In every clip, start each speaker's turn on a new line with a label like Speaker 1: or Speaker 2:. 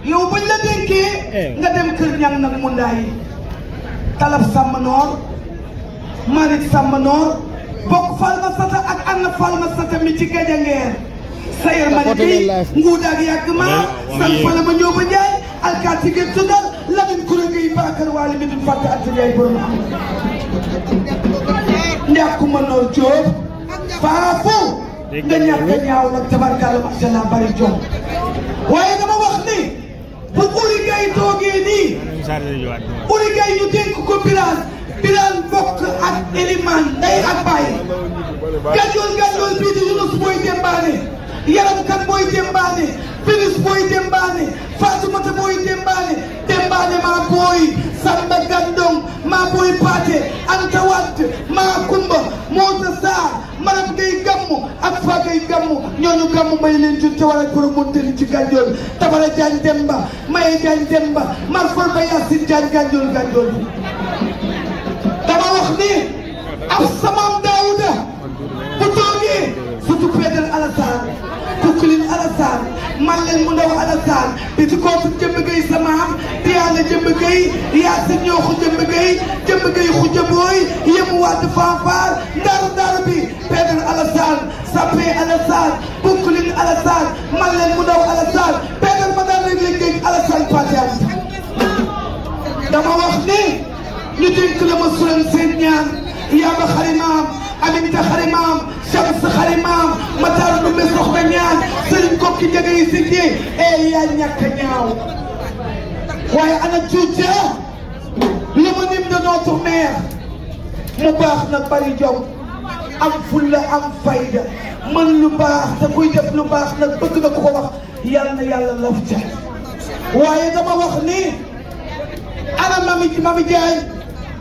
Speaker 1: yow bañ la dénkee nga dem kër ñang nag mu ndaay talab sàmm noor Malick sàmm noor bokk Falma Sata ak Anna Falma Sata mi ci gajangeer sayer ma di nguudaag yàgg ma san fala ma ñëw ba njaay alkaati gën tuddal Lamine Koura Gueye Bakar Waly mi duñ fàtte at yaay borom am ndekku ma noor Jóob faafu nga ñàkk a ñaaw nag tabarkalla macha allah bari jom waaye dama wax ni bu Uri Gaye toogee nii Uri Gaye ñu dénk ko Birane bokk ak Elimane ndey ak baay gànjool bii di Yunus booy dembaane yaram kan booy dembaane Finis booy dembaane Fatoumata booy dembaane maa booy Samba Gandong maa booy Paate Anta Watt maa Kumba Moussa Sarr Maram Gueye Gammu ak Fa Gueye Gammu ñooñu Gammu may leen jur ca war a promonteri ci Gandiol Tabara Diagne Demba Maye Diagne Demba Marfol Ba Yacine Diagne Gandiol bi dama wax ni ab samaam Daouda bu toogee surtout Pedro Alassane Kukulin Alassane Mallen mu ndaw Alassane bi ci kootu Jëmb Gueye samaam Diana Jëmb Gueye Yacine ñooxu Jëmb Gueye xuja booy yemu waat fanfar ndar bi Pedro Alassane Sappé Alassane Kukulin Alassane Mallen mu ndaw Alassane Pedro ma daan rek léegi Alassane Patiam dama wax ni ñu dénk la ma suran seen ñaan yaaba xarimaam aminta xarimaam Shams xarimaam Matar Dumbe soxna ñaan Serigne Kokki Njaga yi si dee yaa ñàkk a ñaaw waaye ana cuuca l'homonyme de notre mère mu baax nag bari jom am fulla am fayda mën lu baax te kuy def lu baax nag bëgg nga ko wax yal na yàlla laf ca waaye dama wax ni ana mami Diagne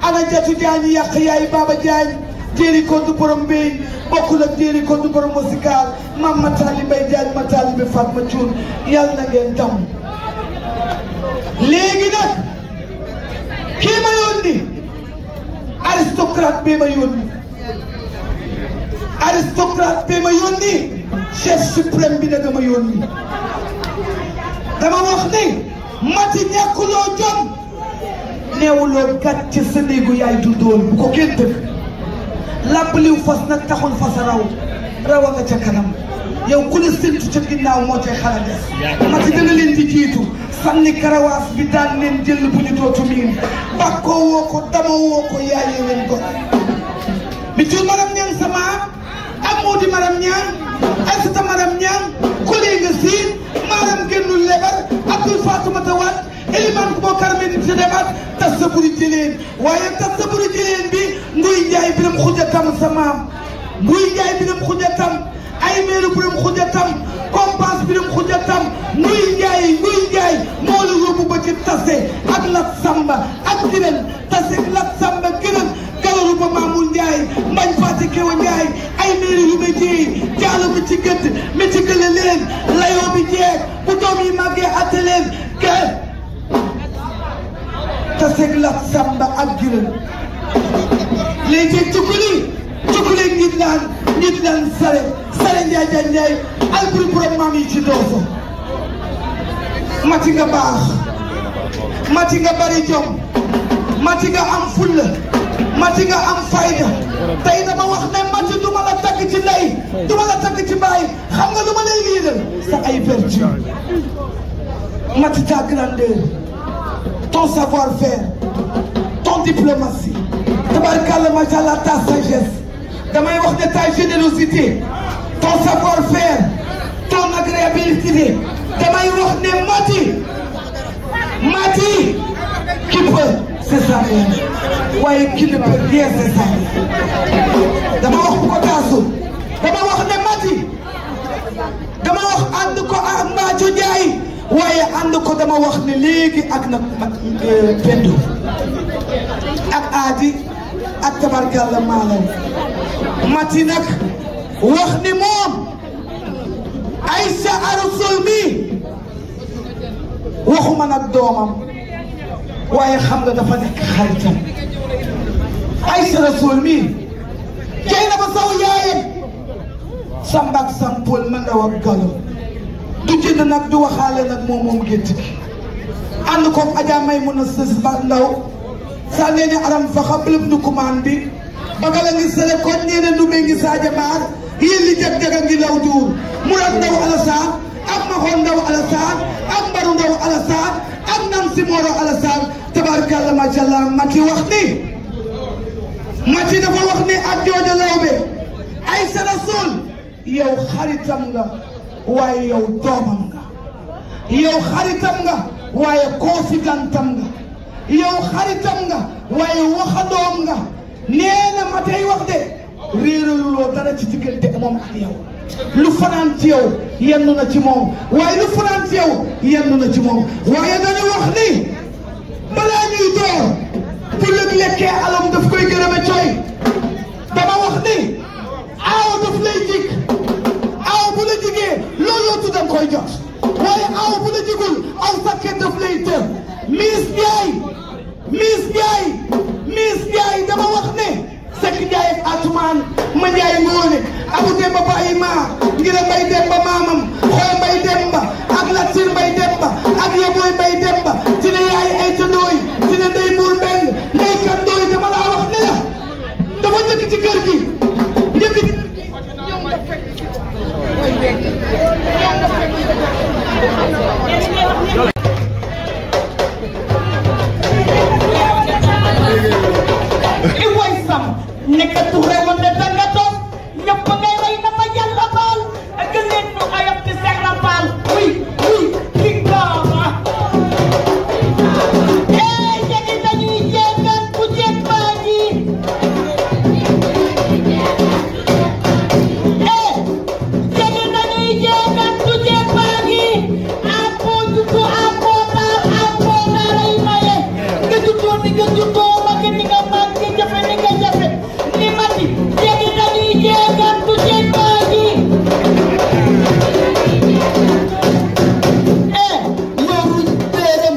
Speaker 1: ana Jatu Diagne yàq yaay Baba Diagne jéeri ko du borom mbéy bokkul ak jéeri ko du borom musical maam Matali Mbay Diagne Matali bi Fatma Cuun yàlla na ngeen tam léegi nag kii ma yónni aristocrate bi ma yónni chef suprême bi nag ma yónni dama wax ni Mati ñàkkuloo jom neewuloo gàtt ci sa néegu yaay du dool bu ko kenn dëgg làbbaliw fas nag taxul fas a raw a nga ca kanam yow ku la séntu ca ginnaaw moo cay xala des Mati dana leen di jiitu sànni karawaas bi daan leen jël bu ñu dootu miin bàkkoo woo ko dama woo ko yaayee leen ko bi ci maram ñaan sama ak moo di maram ñaan Aysata maram ñaan kolee nga siin maaram génnul lebar Abdul Fatoumata Waat Elimane boo karame nit si demaat tas sa buri jëleen waaye tas sa buri jëleen bi nguy njaay biram xujatam sa maam nguy njaay biram xujatam ay meeru biram xujatam compas biram xujatam nguy njaay moo la yóbbu ba ci tase ak Lat Samba ak Giren tase Lat Samba Giren galaru ba Mamoul Njaay mbañ Fati Kewa Njaay ay meeru yu ma jeey jaalo mi ci gëtt mi ci gële leen layoo bi jeeg bu doom yi màggee atte leen taseg Lat Samba ak Giren léegi cukkuli nit laan sare njaay alburi borom maam yi ci dooso Mati nga baax Mati nga bari jom Mati nga am fulla Mati nga am fayda tey dama wax ne Mati duma la tagg ci ndey duma la tagg ci baay xam nga duma lay liiral sa ay vertu Mati ta grandeur ton savoir-faire ton diplomatie tabarkalla machallah ta sagesse damay wax ne ta générosité ton savoir-faire ton agréabilité damay wax ne Mati qui peut c'est ça waaye qui ne peut rien c'est ça dama wax bu ko taasu dama wax ne Mati dama wax ànd ko ak Mbathio Ndiaye waaye ànd ko dama wax ne léegi ak nag Pendo ak Adi ak tabarkalla Malaw Mati nag wax ni moom Aïcha Arasoul mi waxuma nag doomam waaye xam nga dafa nekk xaritam Aïcha Arasoul mi jey na ba saw yaayam Samba ak Sampol ma ndaw ak Galo du jënd nag du waxaale nag moom gétt gi ànd koog Adja may mun a sës ba ndaw sa nee ne aram fa xam lépp nu commande bi bagala ngi sele kon nee ne ndumee ngi Sadio Maar yéen li jag-jaga ngi law duur Murat Ndaw Alassane ak Maxoon Ndaw Alassane ak Mbaru Ndaw Alassane ak Nansi Moro Alassane tabaarkalla macha allah Mati wax ni Mati dafa wax ni ak jooja lawbe ay sa rasul yow xaritam nga waaye yow doomam nga yow xaritam nga waaye confidentam nga yow xaritam nga waaye waxadoom nga nee na ma tey wax de réeraluloo dara ci diggante moom ak yow lu fanaan ci yow yenn na ci moom waaye lu fanaan ci yow yenn na ci moom waaye dañu wax ni balaa ñuy door bu lëg lekkee alam daf koy gërëme cooy dama wax ni aaw daf lay jig aaw bu la jigee loolu yootu danga koy jot waaye aaw bu la jigul aw sakket daf lay tër Miss Ndiaye dama wax ne Seck Ndiaye ak Atumaan ma Ndiaye ngoone Abu Demba Baye Ma ngira Mbay Demba maamam Xoy Mbay Demba ak Latir Mbay Demba ak Yeboy Mbay Demba dina yaay ay tëndooy dina ndey muur mbeng ndey kan ndooy dama laa wax ne la dafa njëkk ci kër gi njëkk nekkatu réewam de danga toog ñëpp ngay rey na ma yàlla baal ak leen nu ayam di seex na baal oui ki ngaama jegi dañuy jéegaan bu jeeg baa ngi jegi dañuy jéegaan bu jeeg baa ngi akoo juddu akoo taar akoo daaray maye nga juddoo ni nga juddoo ma nga ni nga mag nga jafe ni nga jafe ni mati jegi dañuy jéegaan bu jeeg baa ngi loolu tërëm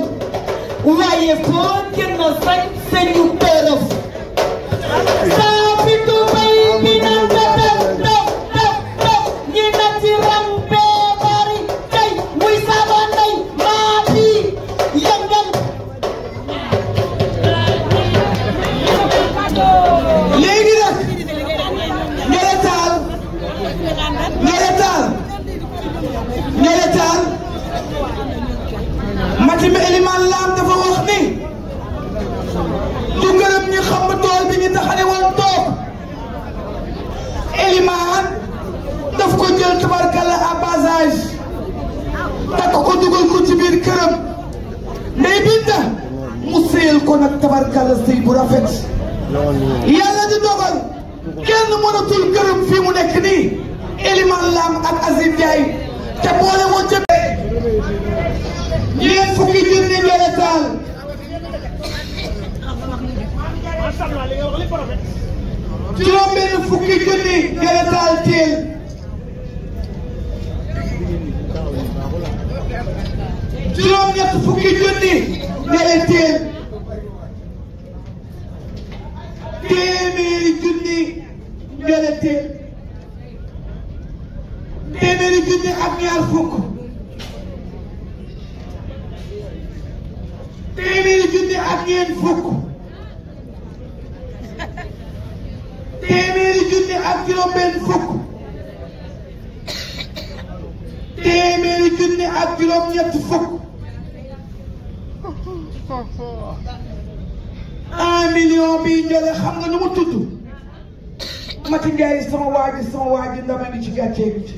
Speaker 1: waaye foo gën a sañ sañu tërëf saa fi tubay bi nan nga def ñi na ci ram bee bari kay muy saba ndey maa fi yëngal léegi nag ñore taal Mati mi Eliman Lam dafa wax ni du gërëm ñi xam tool bi ñu taxane woon toog Eliman daf ko jël tabarkalla à bas âge takk ko dugal ko ci biir këram ndey binda mu sëyal ko nag tabarkalla sëy bu rafet yàlla di dogal kenn mënatul gërëm fii mu nekk nii Eliman Lam ak Aziz Ndiaye te boole moo jëmee ñeent fukki junni Ndiolé Tall juróom benn fukki junni Ndiolé Tall teel juróom ñett fukki junni Ndiolé teel téeméeri junni Ndiolé teel téeméeri junni ak ñaar fukk téeméeri junni ak ñeent fukk téeméeri junni ak juróom benn fukk téeméeri junni ak juróom ñett fukk 1 million bi Ndiolé xam nga nu mu tudd Mati Ndiaye sama waa ji ndama ngi ci gàccee gi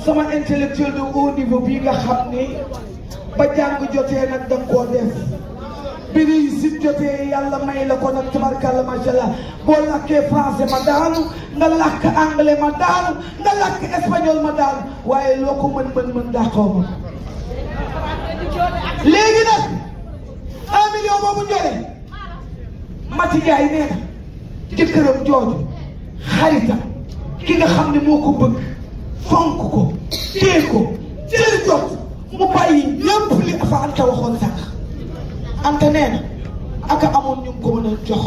Speaker 1: sama intellectuel de haut niveau bii nga xam ni ba jàng jotee nag da nga koo def bi réussite jotee yàlla may la ko nag tabarkalla macha allah boo làkkee français ma daanu nga làkk anglais ma daanu nga làkk espagnol ma daanu waaye loo ko mën dàqoo ma léegi nag 1 million boobu Ndiolé Mati Ndiaye nee na jëkkëram jooju xaritam ki nga xam ne moo ko bëgg fonk ko téye ko jël jot mu bàyyi lépp li fa Anta waxoon sax Anta nee na aka amoon ñu ko mën a jox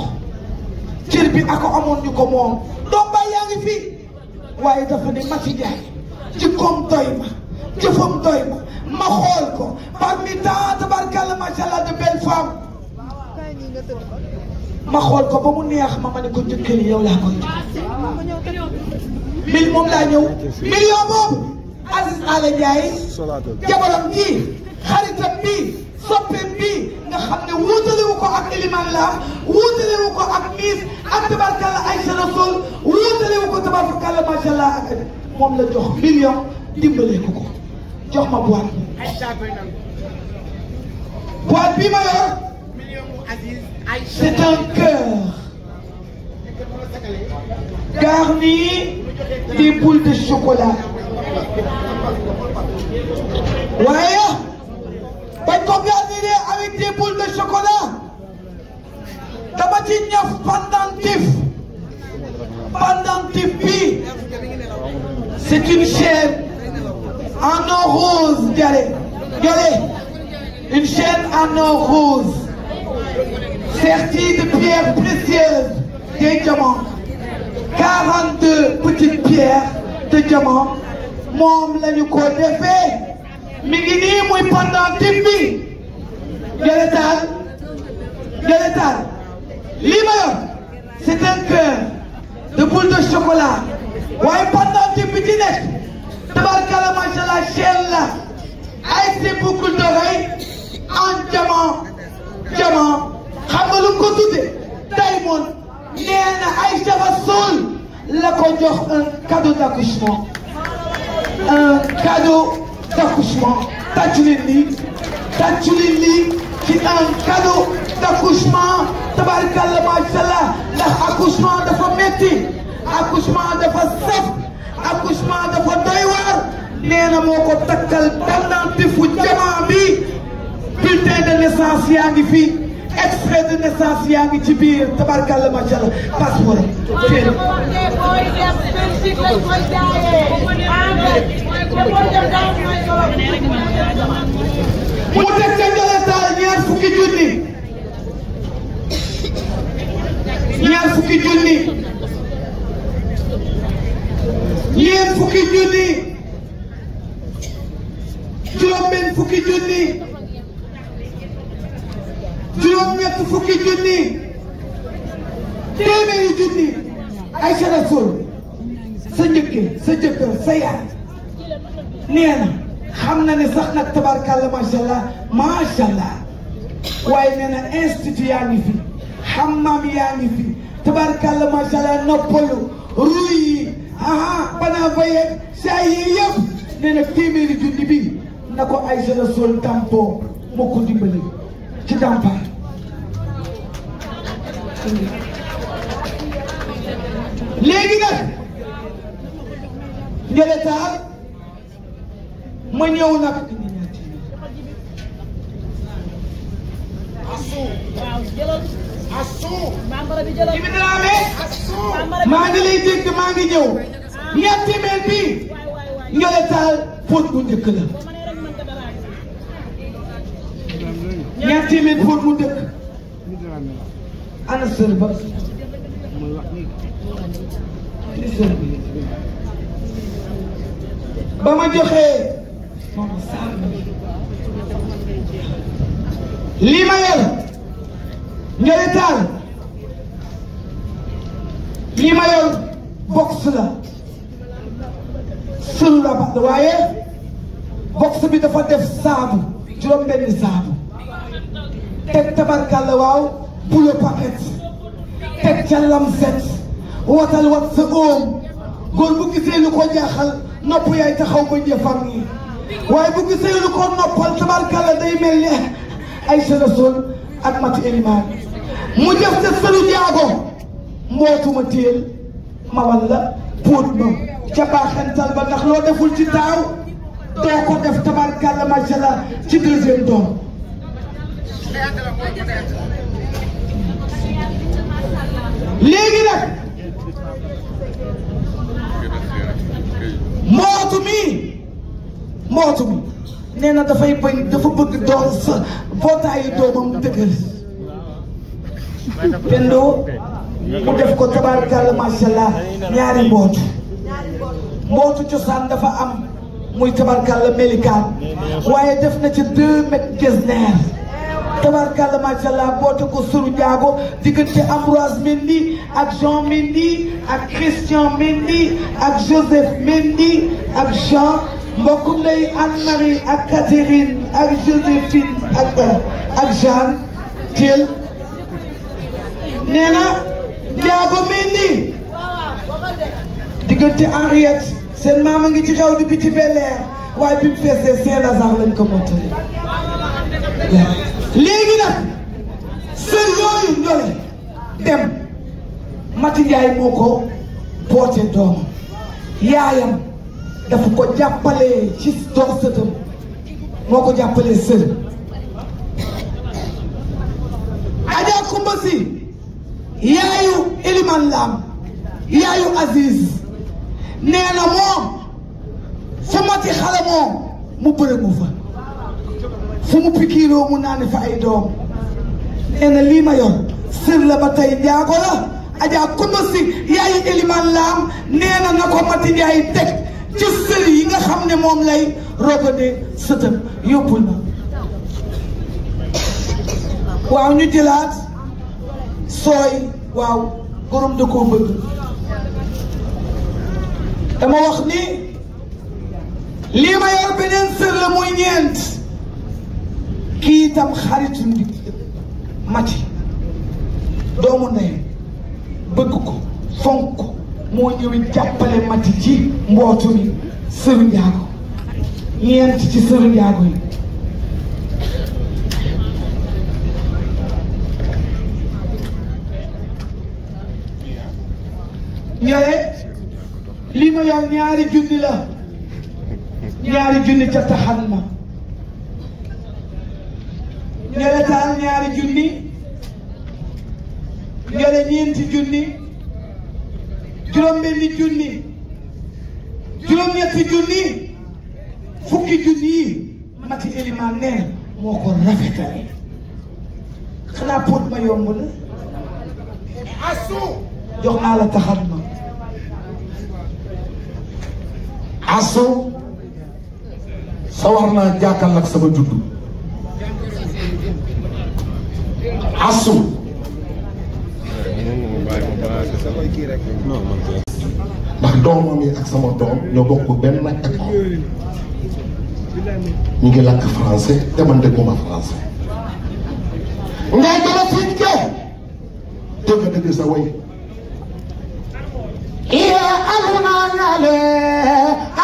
Speaker 1: cër bi aka amoon ñu ko moom doom baay yaa ngi fii waaye dafa ne Mati Ndiaye ci koom doy ma jëfam doy ma xool ko parmi tant tabarkalla macha allah de belles femmes ma xool ko ba mu neex ma ne ko njëkkali yow laa koy jox moom laa ñëw million boobu Aziz Ala Ndiaye jabaram ji xaritam bi soppeem bi nga xam ne wuutalewu ko ak Elimane Lam wuutalewu ko ak Miss ak tabarkalla Aïcha Rasoul wuutalewu ko tabarkalla macha allah ak moom la jox million dimbalee ko ko jox ma boîte bi ma yor c'est un cœur garni des boules de chocolat waaye bañ ko garnir avec des boules de chocolat dama ci ñaf pendentif bi c'est une chaîne en or rose une chaîne en or rose sertie de pierres précieuses des diamants 42 petites pierres de diamants moom lañu ko defee mi ngi nii muy pendentif bi Ndiolé Tall lii ma yor c'est un cœur de boule de chocolat waaye pendentif bi ci nekk tabarkalla macha allah chaîne la ay ses boucles d'oreilles en diamant xam nga lu ko tuddee diamond nee na Aïcha Rasoul la ko jox un cadeau d'accouchement tàccu leen lii ci un cadeau d'accouchement tabarkalla macha allah ndax accouchement dafa metti accouchement dafa saf accouchement dafa doy waar nee na moo ko takkal pendentifu jamaa bi bulletin de naissance yaa ngi fi extrait de naissance yaa ngi ci biir tabarkalla macha allah passeport mu teg ca Ndiolé Tall ñaar fukki junni ñeent fukki junni juróom-benn fukki junni juróom-ñett fukki junni téeméeri junni Aïcha Rasoul sa jëkkër sa yaay nee na xam na ne sax nag tabarkalla macha allah waaye nee na institut yaa ngi fi hammam yaa ngi fi tabarkalla macha allah noppalu ruy yi bana vaye saa yi yëpp nee na téeméeri junni bi na ko Aïcha Rasoul tampoo moo ko dimbali ci dàmpaay léegi nag Ndiolé Tall ma ñëw nag maa ngi lay dégg maa ngi ñëw ñetti mel bi Ndiolé Tall fóot bu njëkk la ñetti mel fóot bu njëkk ana sër ba ba ma joxee lii ma yor Ndiolé Tall lii ma yor box la sëru la ba waaye box bi dafa def saabu juróom-benni saabu teg tabarkalla waaw bulo paquet teg ca lamset watal wat sa oom góor bu gisee lu ko jaaxal nopp yaay taxaw ba njëfam yi waaye bu gisee lu ko noppal tabarkalla day mel ni Aïcha Rasoul ak Mati Elimane mu def ca sëru jaago mbootuma téel ma walla puut ma ca baaxantal ba ndax loo deful ci taaw doo ko def tabarkalla macha allah ci deuxième doom léegi nag mbootu mi nee na dafay bañ dafa bëgg doon sa bootaayu doomam dëgër pendoo mu def ko tabarkalla macha allah ñaari mbootu cosaan dafa am muy tabarkalla melikaan waaye def na ci 2 mètres gesner tabarkalla macha allah boote ko Suru Ndiago diggante Ambroise Mendy ak Jean Mendy ak Christian Mendy ak Joseph Mendy ak Jean mbokkum lay Anne-Marie ak Catherine ak Joséphine ak Jeanne Thiel nee na Ndiago Mendy diggante Henriette seen maama ngi ci xew di biti Bel-Air waaye bi mu feesee Saint-Lazare lañ ko mottali léegi nag seen yooyu ndole dem Mati Ndiaye moo ko boote doomam yaayam dafa ko jàppale ci doom sëtam moo ko jàppale sër Adja Kumba Si yaayu Eliman Lam yaayu Aziz nee na moom fu Mati xale moom mu bëre mu fa fu mu pikiiroo mu naan fa ay doom nee na lii ma yor sër la ba tey Ndiago la Adja Kumba Si yaayu Eliman Lam nee na na ko Mati Ndiaye teg ci sër yi nga xam ne moom lay rogode sëtam yóbbul ma waaw ñu jëlaat sooy waaw gorom da koo bëgg dama wax ni lii ma yor beneen sër la muy ñeent kii itam xaritu nit Mati doomu ndey bëgg ko fonk ko moo ñëwee jàppale Mati ci mbootu mi Sëru Ndiago ñeent ci Sëru Ndiago yi ñore lii ma yor ñaari junni la ñaari junni ca taxan ma ñore taal ñaari junni ñore ñeenti junni juróom-benni junni juróom-ñetti junni fukki junni yi Mati Eliman nee moo ko rafetale xanaa pot ma yomb la asu jox naa la taxat ma
Speaker 2: asu sawar naa jàkkal ak sama juddu asu ndax doomam yi ak sama doom ñoo bokk benn école ñu ngi lakk français te man dégguma français ngay gëna finke dëgg sa way iya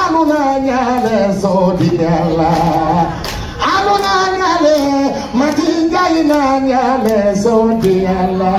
Speaker 2: aluna ñale soodi ñala aluna ñale Mati Ndiaye na ñale soodi ñala